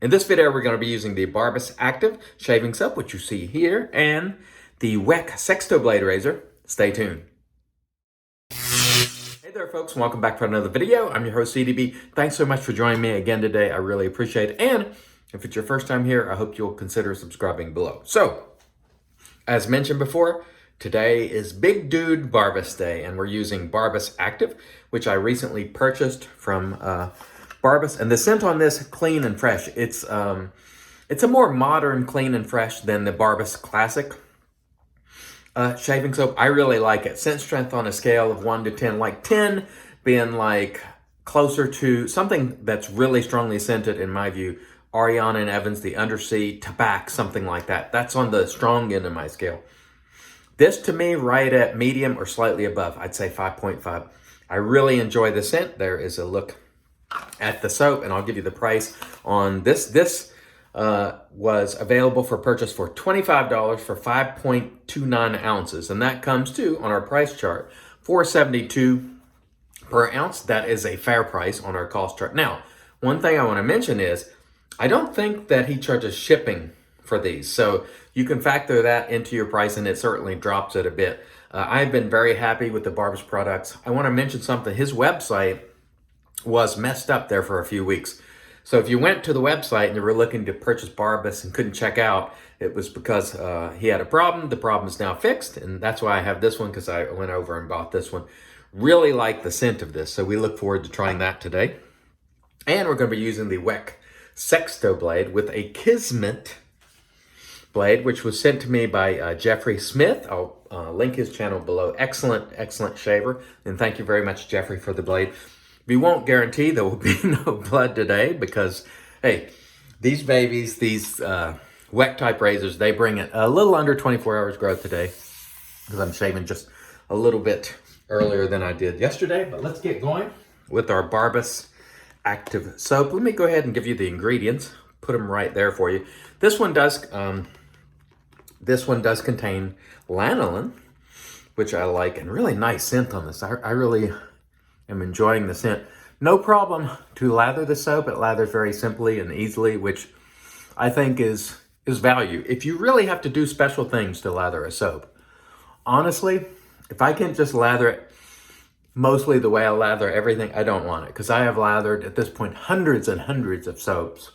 In this video, we're going to be using the Barbus Active Shaving Soap, which you see here, and the Weck Sextoblade Razor. Stay tuned. Hey there, folks. Welcome back for another video. I'm your host, CDB. Thanks so much for joining me again today. I really appreciate it. And if it's your first time here, I hope you'll consider subscribing below. So, as mentioned before, today is Big Dude Barbus Day, and we're using Barbus Active, which I recently purchased from Barbus, and the scent on this, clean and fresh. It's a more modern clean and fresh than the Barbus Classic shaving soap. I really like it. Scent strength on a scale of 1 to 10, like 10 being like closer to something that's really strongly scented in my view. Ariana and Evans, the Undersea, Tobacco, something like that. That's on the strong end of my scale. This to me, right at medium or slightly above, I'd say 5.5. I really enjoy the scent. There is a look at the soap, and I'll give you the price on this. This was available for purchase for $25 for 5.29 ounces, and that comes to, on our price chart, $4.72 per ounce. That is a fair price on our cost chart. Now, one thing I want to mention is, I don't think that he charges shipping for these, so you can factor that into your price, and it certainly drops it a bit. I've been very happy with the Barbus products. I want to mention something. His website was messed up there for a few weeks. So if you went to the website and you were looking to purchase Barbus and couldn't check out, it was because he had a problem. The problem is now fixed, and that's why I have this one, because I went over and bought this one. Really like the scent of this, so we look forward to trying that today. And we're going to be using the Weck Sextoblade with a Kismet blade, which was sent to me by Jeffrey Smith. I'll link his channel below. Excellent shaver, and thank you very much, Jeffrey, for the blade. We won't guarantee there will be no blood today because, hey, these babies, these Weck type razors, they bring it a little under 24 hours growth today because I'm shaving just a little bit earlier than I did yesterday. But let's get going with our Barbus Active Soap. Let me go ahead and give you the ingredients. Put them right there for you. This one does contain lanolin, which I like, and really nice scent on this. I really am enjoying the scent. No problem to lather the soap. It lathers very simply and easily, which I think is value. If you really have to do special things to lather a soap, honestly, if I can just lather it mostly the way I lather everything, I don't want it, because I have lathered at this point hundreds and hundreds of soaps.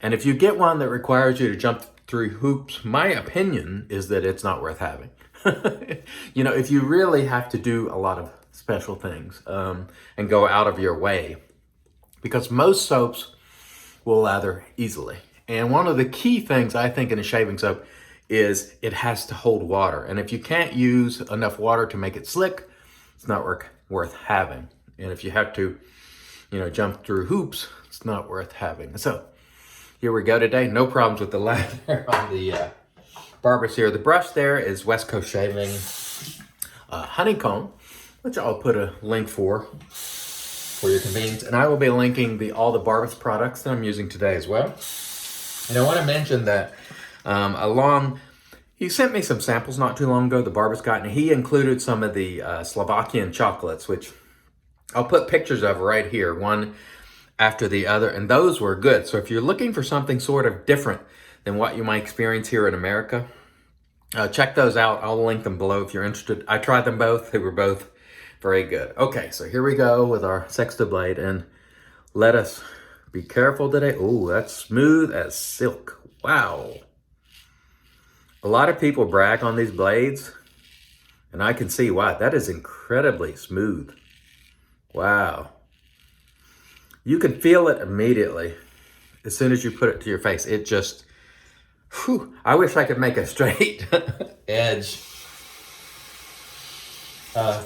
And if you get one that requires you to jump through hoops, my opinion is that it's not worth having. You know, if you really have to do a lot of special things and go out of your way, because most soaps will lather easily. And one of the key things I think in a shaving soap is it has to hold water. And if you can't use enough water to make it slick, it's not worth having. And if you have to, you know, jump through hoops, it's not worth having. So here we go today. No problems with the lather on the Barbus here. The brush there is West Coast Shaving Honeycomb, which I'll put a link for your convenience. And I will be linking all the Barbus products that I'm using today as well. And I want to mention that he sent me some samples not too long ago, the Barbus guy, and he included some of the Slovakian chocolates, which I'll put pictures of right here, one after the other, and those were good. So if you're looking for something sort of different than what you might experience here in America, check those out. I'll link them below if you're interested. I tried them both. They were both very good. Okay, so here we go with our Sextoblade, and let us be careful today. Oh, that's smooth as silk. Wow. A lot of people brag on these blades, and I can see why. That is incredibly smooth. Wow. You can feel it immediately as soon as you put it to your face. It just, whew, I wish I could make a straight edge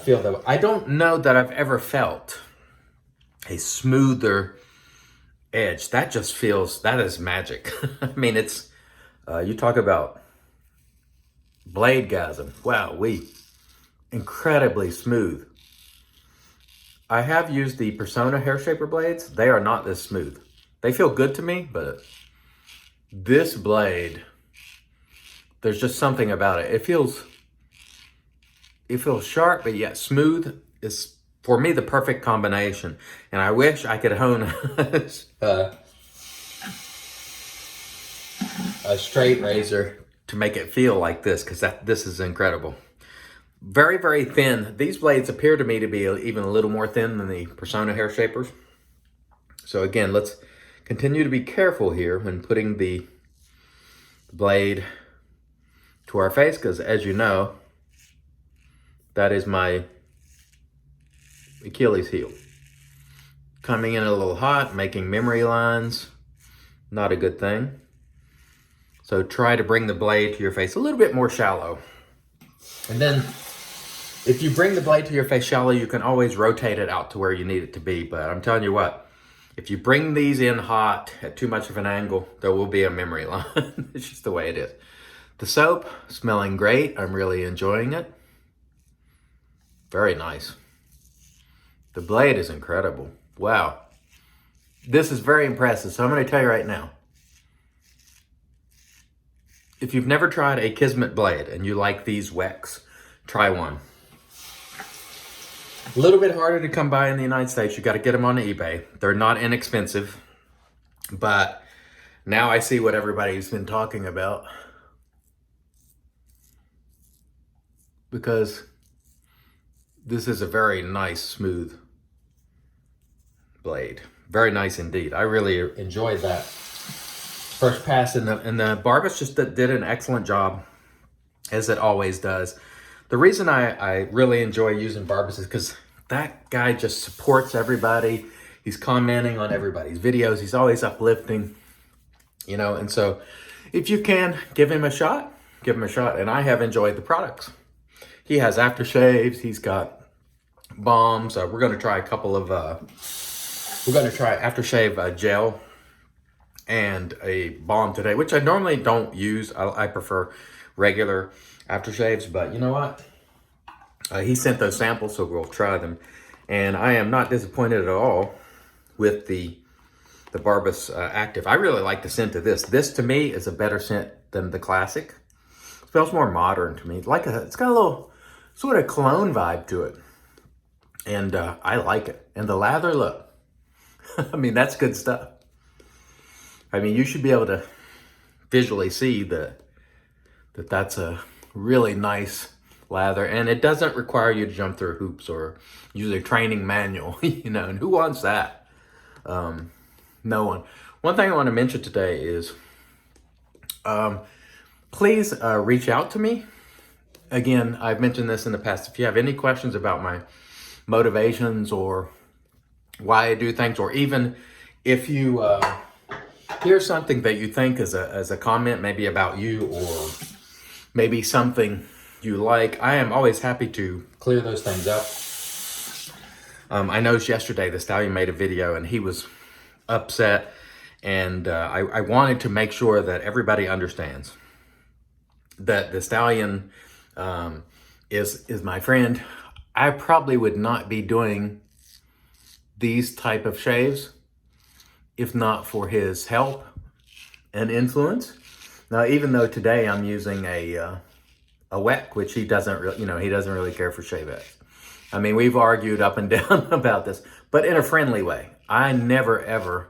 feel that way. I don't know that I've ever felt a smoother edge. That just feels, that is magic. I mean, it's, you talk about blade-gasm. Wow, incredibly smooth. I have used the Persona hair shaper blades. They are not this smooth. They feel good to me, but this blade, there's just something about it. It feels sharp, but yet smooth is, for me, the perfect combination. And I wish I could hone a straight razor to make it feel like this, because this is incredible. Very, very thin. These blades appear to me to be even a little more thin than the Persona hair shapers. So again, let's continue to be careful here when putting the blade to our face, because as you know, that is my Achilles heel. Coming in a little hot, making memory lines, not a good thing. So try to bring the blade to your face a little bit more shallow. And then if you bring the blade to your face shallow, you can always rotate it out to where you need it to be. But I'm telling you what, if you bring these in hot at too much of an angle, there will be a memory line. It's just the way it is. The soap, smelling great. I'm really enjoying it. Very nice. The blade is incredible. Wow. This is very impressive. So I'm going to tell you right now, if you've never tried a Kismet blade and you like these Wecks, try one. A little bit harder to come by in the United States. You got to get them on eBay. They're not inexpensive, but now I see what everybody's been talking about, because this is a very nice, smooth blade. Very nice indeed. I really enjoyed that first pass, and the Barbus just did an excellent job, as it always does. The reason I really enjoy using Barbus is because that guy just supports everybody. He's commenting on everybody's videos. He's always uplifting, you know, and so if you can, give him a shot. Give him a shot, and I have enjoyed the products. He has aftershaves. He's got balms. We're going to try a couple of, we're going to try aftershave gel and a balm today, which I normally don't use. I prefer regular aftershaves, but you know what? He sent those samples, so we'll try them. And I am not disappointed at all with the Barbus Active. I really like the scent of this. This to me is a better scent than the classic. It smells more modern to me. It's got a little sort of cologne vibe to it. And I like it. And the lather, look. I mean, that's good stuff. I mean, you should be able to visually see that's a really nice lather, and it doesn't require you to jump through hoops or use a training manual, you know, and who wants that? No one. One thing I want to mention today is, please reach out to me. Again, I've mentioned this in the past. If you have any questions about my motivations or why I do things, or even if you hear something that you think is a comment maybe about you, or maybe something you like, I am always happy to clear those things up. I noticed yesterday the Stallion made a video and he was upset, and I wanted to make sure that everybody understands that the Stallion is my friend. I probably would not be doing these type of shaves if not for his help and influence. Now, even though today I'm using a Weck, which he doesn't really, he doesn't really care for Shavettes. I mean, we've argued up and down about this, but in a friendly way. I never ever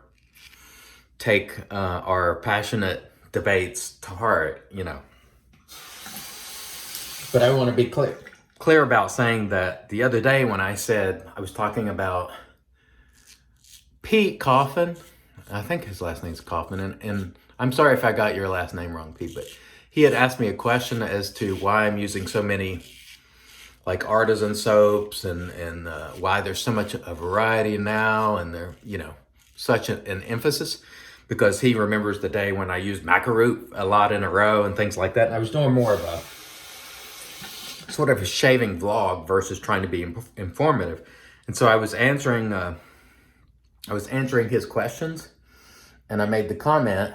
take our passionate debates to heart, But I want to be clear about saying that the other day when I said, I was talking about Pete Coffin, I think his last name's Kaufman, and I'm sorry if I got your last name wrong, Pete, but he had asked me a question as to why I'm using so many like artisan soaps and why there's so much a variety now, and they're, such an emphasis, because he remembers the day when I used Macaroot a lot in a row and things like that. And I was doing more of a sort of a shaving vlog versus trying to be informative. And so I was answering his questions, and I made the comment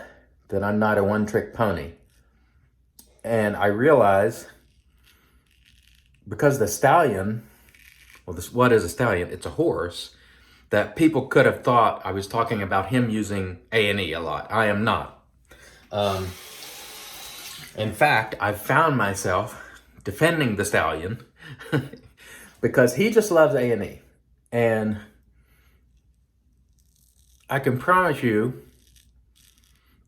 that I'm not a one-trick pony. And I realized, because the Stallion, what is a Stallion? It's a horse, that people could have thought I was talking about him using A&E a lot. I am not. In fact, I've found myself defending the Stallion because he just loves A&E. And I can promise you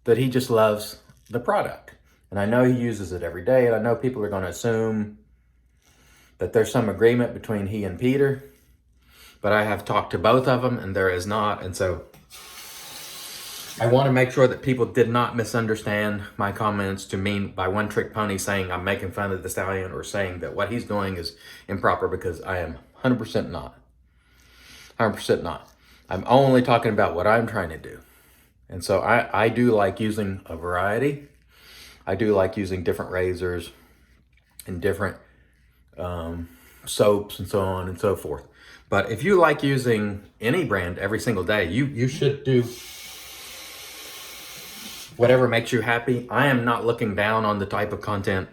that he just loves the product. And I know he uses it every day, and I know people are going to assume that there's some agreement between he and Peter, but I have talked to both of them and there is not. And so I want to make sure that people did not misunderstand my comments to mean by One Trick Pony saying I'm making fun of the stallion or saying that what he's doing is improper, because I am 100% not. 100% not. I'm only talking about what I'm trying to do. And so I do like using a variety. I do like using different razors and different soaps and so on and so forth. But if you like using any brand every single day, you should do whatever makes you happy. I am not looking down on the type of content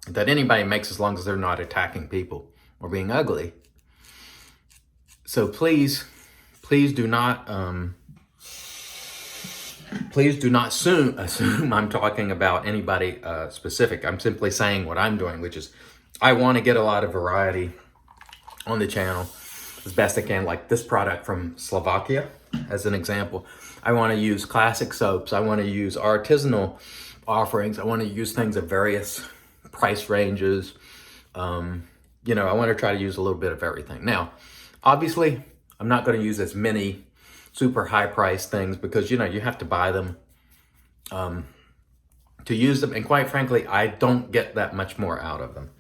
that anybody makes as long as they're not attacking people or being ugly. So please do not assume I'm talking about anybody specific. I'm simply saying what I'm doing, which is I want to get a lot of variety on the channel as best I can. Like this product from Slovakia, as an example. I want to use classic soaps. I want to use artisanal offerings. I want to use things of various price ranges. You know, I want to try to use a little bit of everything. Now, obviously, I'm not going to use as many super high price things because, you know, you have to buy them to use them. And quite frankly, I don't get that much more out of them.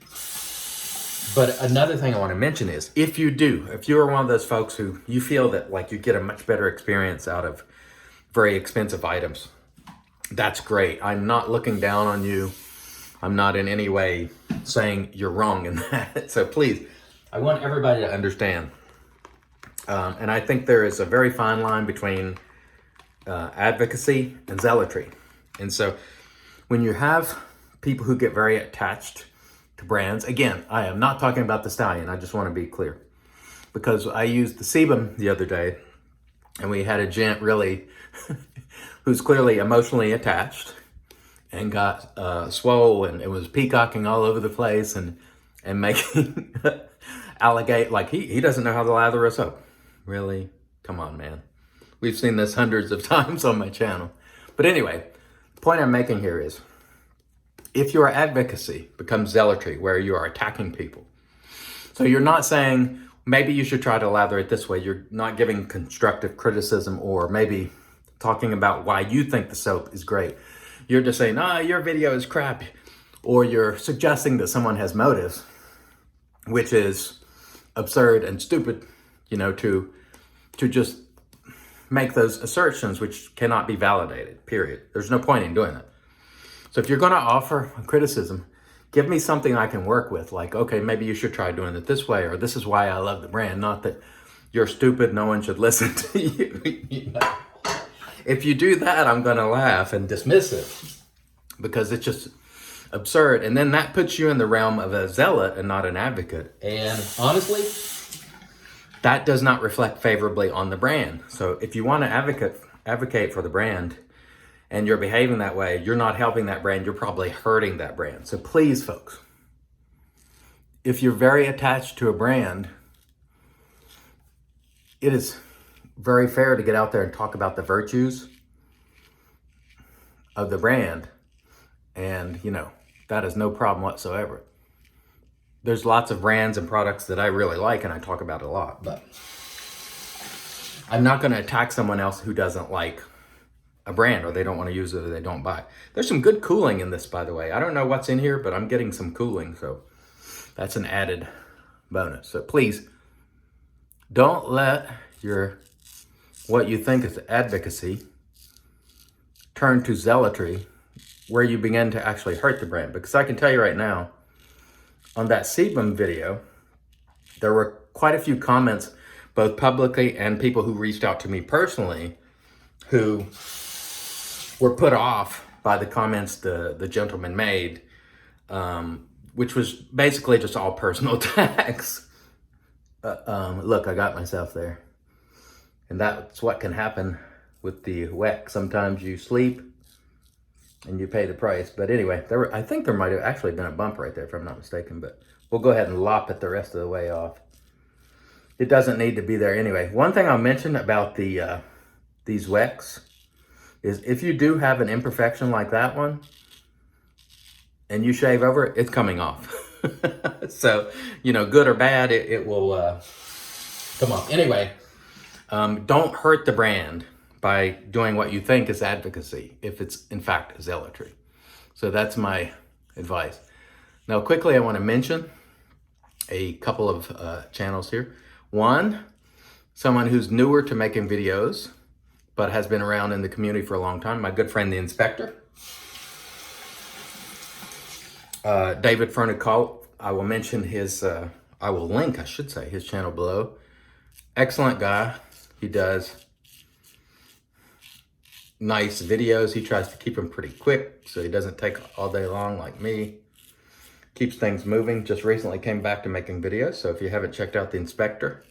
But another thing I want to mention is if you're one of those folks who you feel that like you get a much better experience out of very expensive items, that's great. I'm not looking down on you. I'm not in any way saying you're wrong in that. So please, I want everybody to understand. And I think there is a very fine line between advocacy and zealotry. And so when you have people who get very attached to brands, again, I am not talking about the stallion. I just want to be clear. Because I used the sebum the other day, and we had a gent really who's clearly emotionally attached and got swole and it was peacocking all over the place and making alligate like he doesn't know how to lather a soap. Really? Come on, man. We've seen this hundreds of times on my channel. But anyway, the point I'm making here is if your advocacy becomes zealotry, where you are attacking people, so you're not saying maybe you should try to lather it this way, you're not giving constructive criticism or maybe talking about why you think the soap is great. You're just saying, your video is crap. Or you're suggesting that someone has motives, which is absurd and stupid, you know, to just make those assertions which cannot be validated, period. There's no point in doing that. So if you're going to offer criticism, give me something I can work with. Like, okay, maybe you should try doing it this way, or this is why I love the brand. Not that you're stupid, no one should listen to you. You know? If you do that, I'm going to laugh and dismiss it because it's just absurd. And then that puts you in the realm of a zealot and not an advocate. And honestly, that does not reflect favorably on the brand. So if you want to advocate for the brand and you're behaving that way, you're not helping that brand, you're probably hurting that brand. So please, folks, if you're very attached to a brand, it is very fair to get out there and talk about the virtues of the brand. And, you know, that is no problem whatsoever. There's lots of brands and products that I really like and I talk about it a lot, but I'm not going to attack someone else who doesn't like a brand or they don't want to use it or they don't buy. There's some good cooling in this, by the way. I don't know what's in here, but I'm getting some cooling, so that's an added bonus. So please don't let what you think is advocacy turn to zealotry where you begin to actually hurt the brand. Because I can tell you right now, on that sebum video, there were quite a few comments, both publicly and people who reached out to me personally, who were put off by the comments the gentleman made, which was basically just all personal attacks. Look, I got myself there. And that's what can happen with the Weck. Sometimes you sleep and you pay the price. But anyway, I think there might have actually been a bump right there, if I'm not mistaken. But we'll go ahead and lop it the rest of the way off. It doesn't need to be there anyway. One thing I'll mention about these Wecks is if you do have an imperfection like that one, and you shave over it, it's coming off. So, you know, good or bad, it will come off. Anyway, don't hurt the brand by doing what you think is advocacy if it's in fact zealotry. So that's my advice. Now, quickly, I want to mention a couple of channels here. One, someone who's newer to making videos, but has been around in the community for a long time, my good friend, the Inspector. David Fernicol, I will mention his, I will link, I should say, his channel below. Excellent guy. He does nice videos. He tries to keep them pretty quick so he doesn't take all day long like me. Keeps things moving. Just recently came back to making videos. So if you haven't checked out the Inspector,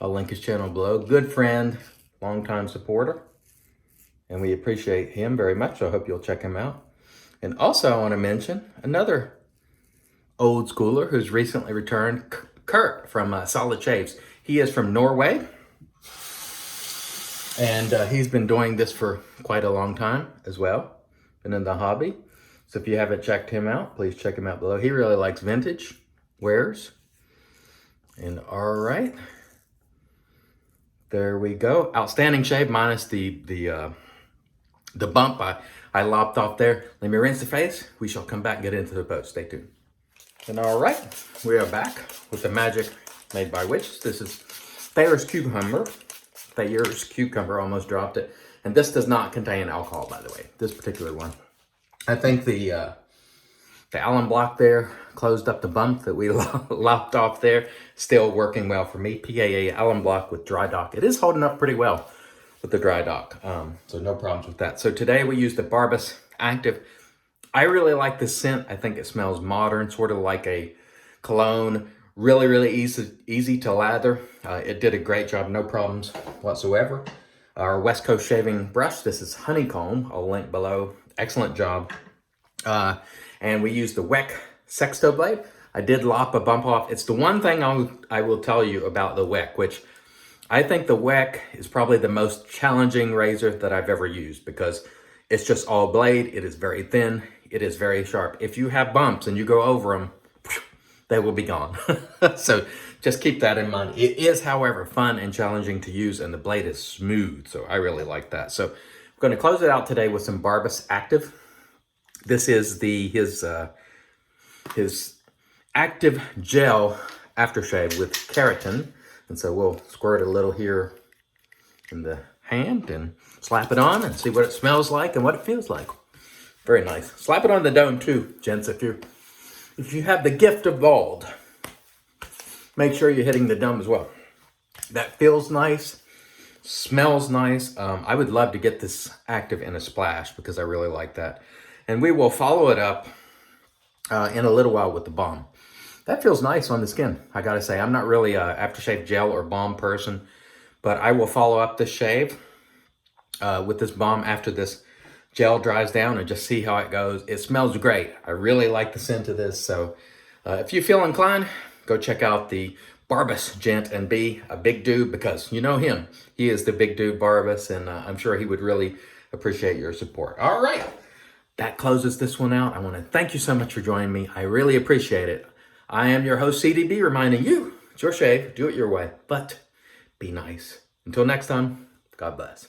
I'll link his channel below. Good friend, longtime supporter. And we appreciate him very much. So I hope you'll check him out. And also I want to mention another old schooler who's recently returned, Kurt from Solid Shaves. He is from Norway. And he's been doing this for quite a long time as well. Been in the hobby. So if you haven't checked him out, please check him out below. He really likes vintage wares. And all right. There we go. Outstanding shave minus the bump I lopped off there. Let me rinse the face. We shall come back and get into the post. Stay tuned. And all right, we are back with the magic made by Witch. This is Thayer's Cucumber. Thayer's Cucumber, almost dropped it. And this does not contain alcohol, by the way, this particular one. I think the Allen block there closed up the bump that we lopped off there. Still working well for me. PAA Allen block with dry dock. It is holding up pretty well with the dry dock. So no problems with that. So today we used the Barbus Active. I really like this scent. I think it smells modern, sort of like a cologne. Really, really easy to lather. It did a great job, no problems whatsoever. Our West Coast shaving brush, this is Honeycomb. I'll link below. Excellent job. And we used the Weck Sextoblade. I did lop a bump off. It's the one thing I will tell you about the Weck, which I think the Weck is probably the most challenging razor that I've ever used because it's just all blade. It is very thin. It is very sharp. If you have bumps and you go over them, they will be gone. So just keep that in mind. It is, however, fun and challenging to use, and the blade is smooth. So I really like that. So I'm going to close it out today with some Barbus Active. This is his active gel aftershave with keratin. And so we'll squirt a little here in the hand and slap it on and see what it smells like and what it feels like. Very nice. Slap it on the dome too, gents. If you have the gift of bald, make sure you're hitting the dome as well. That feels nice, smells nice. I would love to get this active in a splash because I really like that. And we will follow it up in a little while with the balm. That feels nice on the skin, I gotta say. I'm not really a aftershave gel or balm person, but I will follow up this shave with this balm after this gel dries down and just see how it goes. It smells great. I really like the scent of this. So if you feel inclined, go check out the Barbus gent and be a big dude because you know him. He is the big dude Barbus, and I'm sure he would really appreciate your support. All right, that closes this one out. I want to thank you so much for joining me. I really appreciate it. I am your host, CDB, reminding you, it's your shave, do it your way, but be nice. Until next time, God bless.